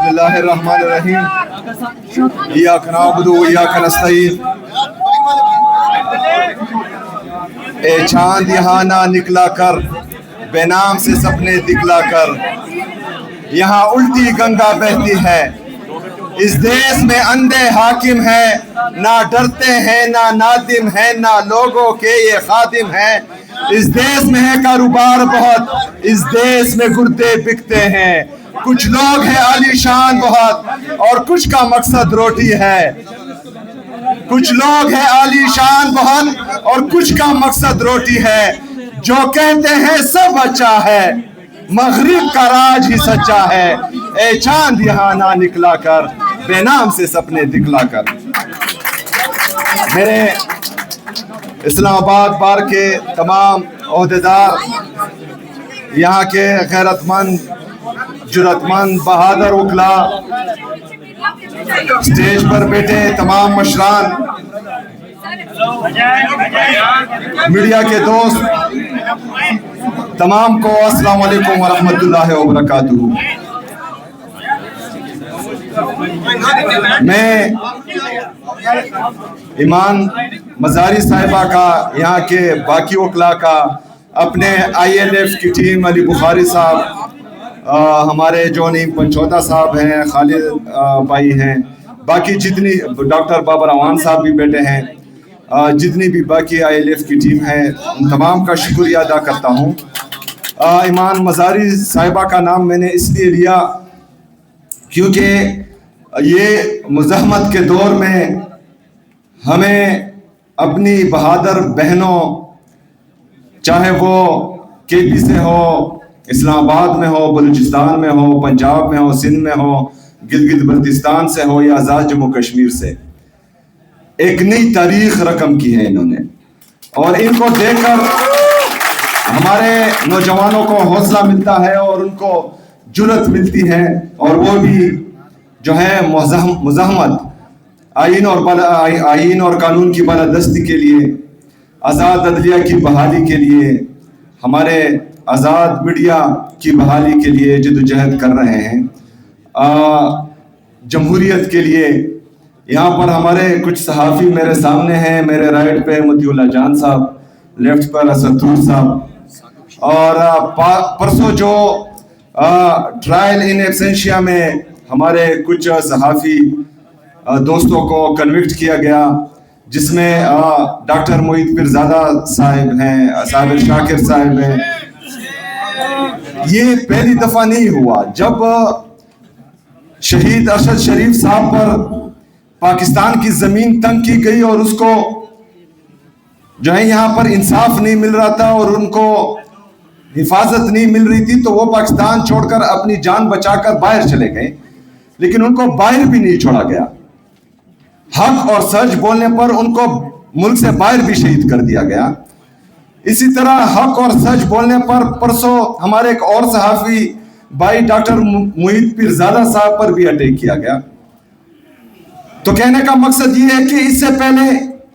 بسم اللہ الرحمن الرحیم ایاک نعبد و ایاک نستعین اے چاند یہاں نہ نکلا کر بے نام سے سپنے دکھلا کر یہاں الٹی گنگا بہتی ہے اس دیش میں اندھے حاکم ہے نہ ڈرتے ہیں نہ نادم ہیں نہ لوگوں کے یہ خادم ہیں اس دیش میں ہے کاروبار بہت اس دیش میں گردے بکتے ہیں کچھ لوگ ہیں عالی شان بہت اور کچھ کا مقصد روٹی ہے کچھ لوگ ہیں عالی شان بہت اور کچھ کا مقصد روٹی ہے جو کہتے ہیں سب اچھا ہے مغرب کا راج ہی سچا ہے اے چاند یہاں نہ نکلا کر بے نام سے سپنے دکھلا کر میرے اسلام آباد بار کے تمام عہدیدار یہاں کے غیرت مند جرأت مند بہادر وکلا اسٹیج پر بیٹھے تمام مشران میڈیا کے دوست تمام کو السلام علیکم ورحمۃ اللہ وبرکاتہ میں ایمان مزاری صاحبہ کا یہاں کے باقی وکلا کا اپنے آئی ایل ایف کی ٹیم علی بخاری صاحب ہمارے جو نہیں پنچوتا صاحب ہیں خالد بھائی ہیں باقی جتنی ڈاکٹر بابر اعوان صاحب بھی بیٹھے ہیں جتنی بھی باقی آئی ایل ایف کی ٹیم ہے ان تمام کا شکریہ ادا کرتا ہوں ایمان مزاری صاحبہ کا نام میں نے اس لیے لیا کیونکہ یہ مزاحمت کے دور میں ہمیں اپنی بہادر بہنوں چاہے وہ کے پی سے ہو اسلام آباد میں ہو بلوچستان میں ہو پنجاب میں ہو سندھ میں ہو گلگت بلتستان سے ہو یا آزاد جموں کشمیر سے ایک نئی تاریخ رقم کی ہے انہوں نے اور ان کو دیکھ کر ہمارے نوجوانوں کو حوصلہ ملتا ہے اور ان کو جرأت ملتی ہے اور وہ بھی جو ہے مزاحمت آئین اور قانون کی بالادستی کے لیے آزاد عدلیہ کی بحالی کے لیے ہمارے آزاد میڈیا کی بحالی کے لیے جدوجہد کر رہے ہیں جمہوریت کے لیے یہاں پر ہمارے کچھ صحافی میرے سامنے ہیں میرے رائٹ پہ مطیع اللہ جان صاحب لیفٹ پر اسد طور صاحب اور پرسوں جو ٹرائل ان ایبسینشیا میں ہمارے کچھ صحافی دوستوں کو کنوکٹ کیا گیا جس میں ڈاکٹر معید پیرزادہ صاحب ہیں صاحب شاکر صاحب ہیں یہ پہلی دفعہ نہیں ہوا جب شہید ارشد شریف صاحب پر پاکستان کی زمین تنگ کی گئی اور اس کو جو ہے یہاں پر انصاف نہیں مل رہا تھا اور ان کو حفاظت نہیں مل رہی تھی تو وہ پاکستان چھوڑ کر اپنی جان بچا کر باہر چلے گئے لیکن ان کو باہر بھی نہیں چھوڑا گیا حق اور سچ بولنے پر ان کو ملک سے باہر بھی شہید کر دیا گیا اسی طرح حق اور سچ بولنے پر پرسوں ہمارے ایک اور صحافی بھائی ڈاکٹر معید پیرزادہ صاحب پر بھی اٹیک کیا گیا تو کہنے کا مقصد یہ ہے کہ اس سے پہلے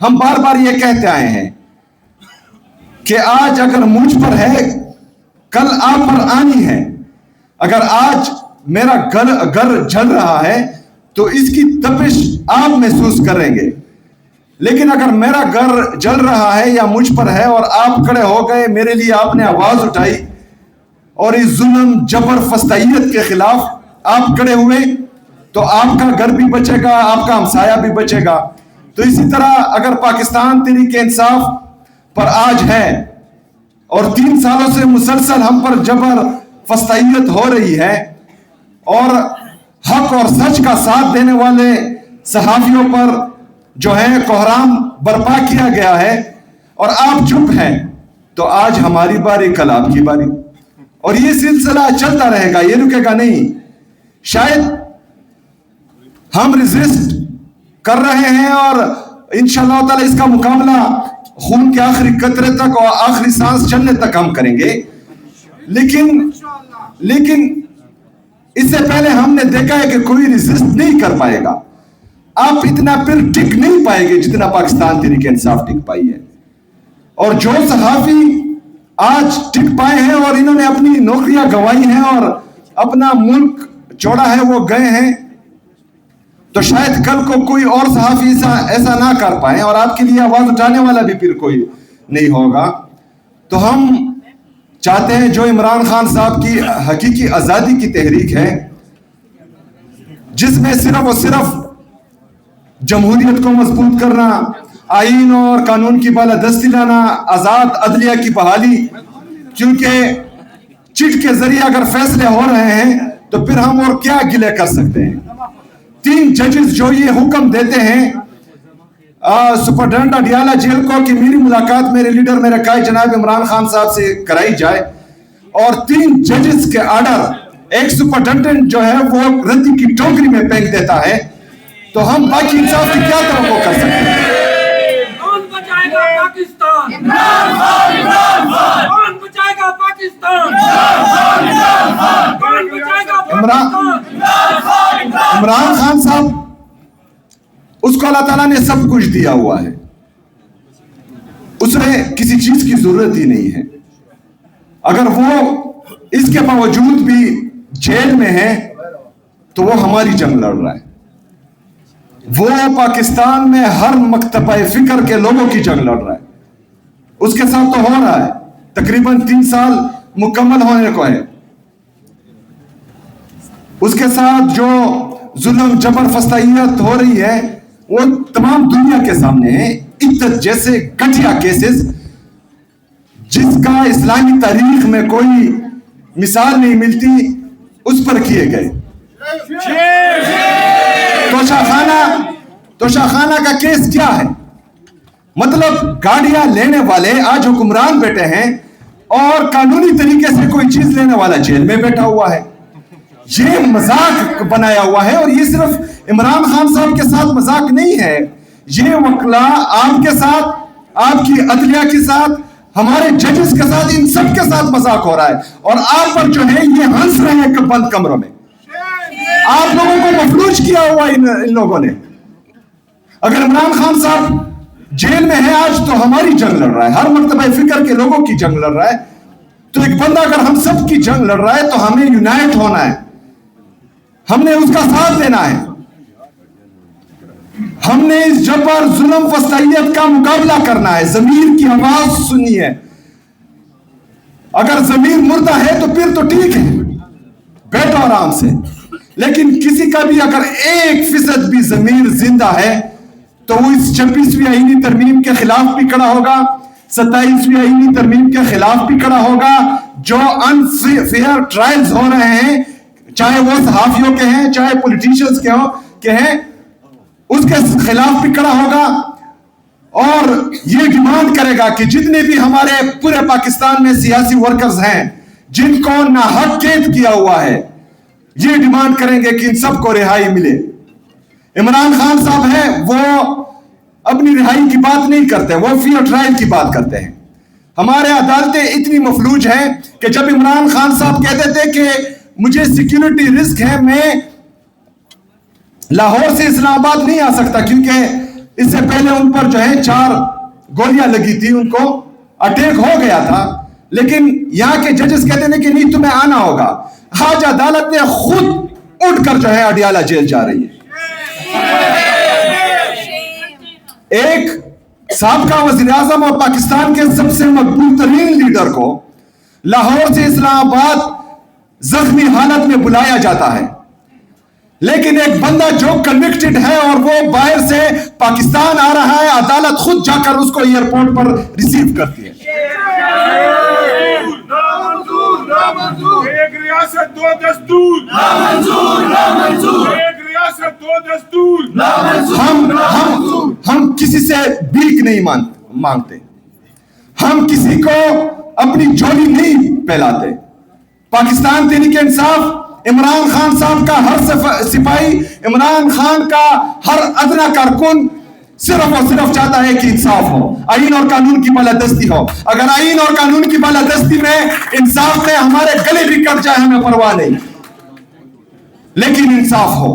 ہم بار بار یہ کہتے آئے ہیں کہ آج اگر مجھ پر ہے کل آپ پر آنی ہے اگر آج میرا گھر جل رہا ہے تو اس کی تپش آپ محسوس کریں گے لیکن اگر میرا گھر جل رہا ہے یا مجھ پر ہے اور آپ کھڑے ہو گئے میرے لیے آپ نے آواز اٹھائی اور اس ظلم جبر فسطائیت کے خلاف آپ کھڑے ہوئے تو آپ کا گھر بھی بچے گا آپ کا ہمسایہ بھی بچے گا تو اسی طرح اگر پاکستان تحریک انصاف پر آج ہے اور 3 سالوں سے مسلسل ہم پر جبر فسطائیت ہو رہی ہے اور حق اور سچ کا ساتھ دینے والے صحافیوں پر جو ہے کوحرام برپا کیا گیا ہے اور آپ چپ ہیں تو آج ہماری باری کل آپ کی باری اور یہ سلسلہ چلتا رہے گا یہ رکے گا نہیں شاید ہم ریزسٹ کر رہے ہیں اور انشاءاللہ تعالی اس کا مقابلہ خون کے آخری قطرے تک اور آخری سانس چلنے تک ہم کریں گے لیکن اس سے پہلے ہم نے دیکھا ہے کہ کوئی ریزسٹ نہیں کر پائے گا آپ اتنا پھر ٹک نہیں پائے گے جتنا پاکستان تحریک انصاف ٹک پائی ہے اور جو صحافی آج ٹک پائے ہیں اور انہوں نے اپنی نوکریاں گنوائی ہیں اور اپنا ملک چھوڑا ہے وہ گئے ہیں، تو شاید کل کو کوئی اور صحافی ایسا نہ کر پائیں اور آپ کے لیے آواز اٹھانے والا بھی پھر کوئی نہیں ہوگا. تو ہم چاہتے ہیں جو عمران خان صاحب کی حقیقی آزادی کی تحریک ہے، جس میں صرف اور صرف جمہوریت کو مضبوط کرنا، آئین اور قانون کی بالادستی لانا، آزاد عدلیہ کی بحالی، کیونکہ چٹ کے ذریعے اگر فیصلے ہو رہے ہیں تو پھر ہم اور کیا گلے کر سکتے ہیں. 3 ججز جو یہ حکم دیتے ہیں سپرڈنٹ اڈیالہ جیل کو کہ میری ملاقات میرے لیڈر میرے قائد جناب عمران خان صاحب سے کرائی جائے، اور 3 ججز کے آرڈر ایک سپرڈنٹنٹ جو ہے وہ ردی کی ٹوکری میں پھینک دیتا ہے، تو ہم باقی انصاف کی کیا توقع کر سکتے ہیں؟ کون بچائے گا پاکستان؟ کون بچائے گا پاکستان؟ کون بچائے گا پاکستان؟ عمران خان صاحب، اس کو اللہ تعالیٰ نے سب کچھ دیا ہوا ہے، اس میں کسی چیز کی ضرورت ہی نہیں ہے. اگر وہ اس کے باوجود بھی جیل میں ہے تو وہ ہماری جنگ لڑ رہا ہے. وہ پاکستان میں ہر مکتبہ فکر کے لوگوں کی جنگ لڑ رہا ہے. اس کے ساتھ تو ہو رہا ہے، تقریباً 3 سال مکمل ہونے کو ہے. اس کے ساتھ جو ظلم جبر فسطائیت ہو رہی ہے وہ تمام دنیا کے سامنے ہے. عدت جیسے گھٹیا کیسز جس کا اسلامی تاریخ میں کوئی مثال نہیں ملتی، اس پر کیے گئے. توشہ خانہ کا کیس کیا ہے؟ مطلب گاڑیاں لینے والے آج حکمران بیٹھے ہیں اور قانونی طریقے سے کوئی چیز لینے والا جیل میں بیٹھا ہوا ہے. یہ مذاق بنایا ہوا ہے، اور یہ صرف عمران خان صاحب کے ساتھ مذاق نہیں ہے، یہ وکلا آپ کے ساتھ، آپ کی عدلیہ کے ساتھ، ہمارے ججز کے ساتھ، ان سب کے ساتھ مذاق ہو رہا ہے. اور آپ پر جو ہے یہ ہنس رہے ہیں بند کمروں میں. آپ لوگوں کو مفلوج کیا ہوا ان لوگوں نے. اگر عمران خان صاحب جیل میں ہے آج تو ہماری جنگ لڑ رہا ہے، ہر مکتبہ فکر کے لوگوں کی جنگ لڑ رہا ہے. تو ایک بندہ اگر ہم سب کی جنگ لڑ رہا ہے تو ہمیں یونائٹ ہونا ہے، ہم نے اس کا ساتھ دینا ہے. ہم نے اس جبر ظلم فسطائیت کا مقابلہ کرنا ہے، ضمیر کی آواز سنی ہے. اگر ضمیر مردہ ہے تو پھر تو ٹھیک ہے، بیٹھو آرام سے. لیکن کسی کا بھی اگر 1% بھی ضمیر زندہ ہے تو وہ اس 26ویں آئینی ترمیم کے خلاف بھی کھڑا ہوگا، 27ویں آئینی ترمیم کے خلاف بھی کھڑا ہوگا. جو انفیئر ٹرائلز ہو رہے ہیں، چاہے وہ صحافیوں کے ہیں چاہے پولیٹیشنز کے ہیں، اس کے خلاف بھی کھڑا ہوگا. اور یہ ڈیمانڈ کرے گا کہ جتنے بھی ہمارے پورے پاکستان میں سیاسی ورکرز ہیں جن کو ناحق قید کیا ہوا ہے، یہ ڈیمانڈ کریں گے کہ ان سب کو رہائی ملے. عمران خان صاحب ہیں، وہ اپنی رہائی کی بات نہیں کرتے، وہ فیئر ٹرائل کی بات کرتے ہیں. ہمارے عدالتیں اتنی مفلوج ہیں کہ جب عمران خان صاحب کہتے تھے کہ مجھے سیکیورٹی رسک ہے، میں لاہور سے اسلام آباد نہیں آ سکتا، کیونکہ اس سے پہلے ان پر جو ہے 4 گولیاں لگی تھی، ان کو اٹیک ہو گیا تھا. لیکن یہاں کے ججز کہتے ہیں کہ نہیں، تمہیں آنا ہوگا. آج عدالت نے خود اٹھ کر جو ہے اڈیالہ جیل جا رہی ہے. ایک سابقہ وزیر اعظم اور پاکستان کے سب سے مقبول ترین لیڈر کو لاہور سے اسلام آباد زخمی حالت میں بلایا جاتا ہے، لیکن ایک بندہ جو کنوکٹڈ ہے اور وہ باہر سے پاکستان آ رہا ہے، عدالت خود جا کر اس کو ایئرپورٹ پر ریسیو کرتی ہے. ایک ریاست 2 دستور، ایک ریاست 2 دستور. ہم کسی سے بھیک نہیں مانگتے، ہم کسی کو اپنی جھولی نہیں پھیلاتے. پاکستان تحریک انصاف عمران خان صاحب کا ہر سپاہی، عمران خان کا ہر ادنا کارکن صرف اور صرف چاہتا ہے کہ انصاف ہو، آئین اور قانون کی بالادستی ہو. اگر آئین اور قانون کی بالادستی میں انصاف میں ہمارے گلے بھی کٹ جائے ہمیں پرواہ نہیں، لیکن انصاف ہو.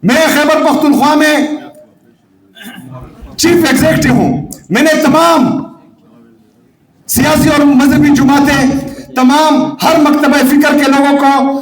میں خیبر پختونخوا میں چیف ایگزیکٹو ہوں. میں نے تمام سیاسی اور مذہبی جماعتیں، تمام ہر مکتبہ فکر کے لوگوں کو